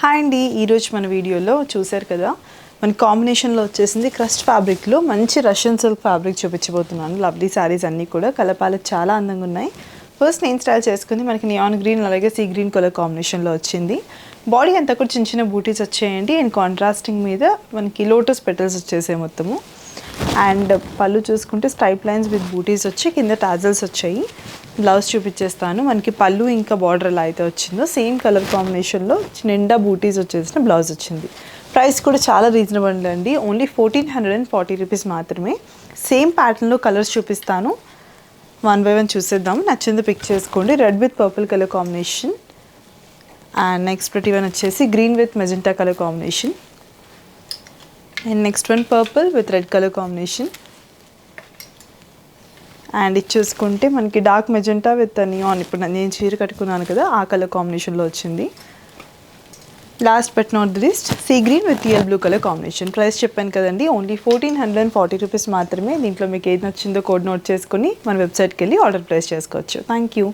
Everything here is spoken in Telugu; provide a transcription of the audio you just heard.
హాయ్ అండి, ఈరోజు మన వీడియోలో చూసారు కదా, మన కాంబినేషన్లో వచ్చేసింది క్రస్ట్ ఫ్యాబ్రిక్లో మంచి రష్యన్ సిల్క్ ఫ్యాబ్రిక్ చూపించబోతున్నాను. లవ్లీ శారీస్ అన్నీ కూడా కలపాలకు చాలా అందంగా ఉన్నాయి. ఫస్ట్ నేను స్టైల్ చేసుకుంది మనకి నియాన్ గ్రీన్ అలాగే సీ గ్రీన్ కలర్ కాంబినేషన్లో వచ్చింది. బాడీ అంతా కూడా చిన్న చిన్న బూటీస్ వచ్చాయండి. అండ్ కాంట్రాస్టింగ్ మీద మనకి లోటస్ పెటల్స్ వచ్చేసాయి మొత్తము. అండ్ పళ్ళు చూసుకుంటే స్ట్రైప్ లైన్స్ విత్ బూటీస్ వచ్చి కింద టాజల్స్ వచ్చాయి. బ్లౌజ్ చూపించేస్తాను. మనకి పళ్ళు ఇంకా బార్డర్ ఎలా అయితే వచ్చిందో సేమ్ కలర్ కాంబినేషన్లో నిండా బూటీస్ వచ్చేసిన బ్లౌజ్ వచ్చింది. ప్రైస్ కూడా చాలా రీజనబుల్ అండి, ఓన్లీ 1440 రూపీస్ మాత్రమే. సేమ్ ప్యాటర్న్లో కలర్స్ చూపిస్తాను, వన్ బై వన్ చూసేద్దాం. నచ్చింది పిక్ చేసుకోండి. Red with purple colour combination. And next ప్రతి వన్ వచ్చేసి green with magenta colour combination. And next one purple with red colour combination. And ఇది చూసుకుంటే మనకి డార్క్ మెజెంటా విత్ నియాన్, ఇప్పుడు నేను చీర కట్టుకున్నాను కదా ఆ కలర్ కాంబినేషన్లో వచ్చింది. Last but not the least sea green with real blue colour combination. Price చెప్పాను కదండి, ఓన్లీ 1440 రూపీస్ మాత్రమే. దీంట్లో మీకు ఏది నచ్చిందో కోడ్ నోట్ చేసుకుని మన వెబ్సైట్కి వెళ్ళి ఆర్డర్ ప్లేస్ చేసుకోవచ్చు. Thank you.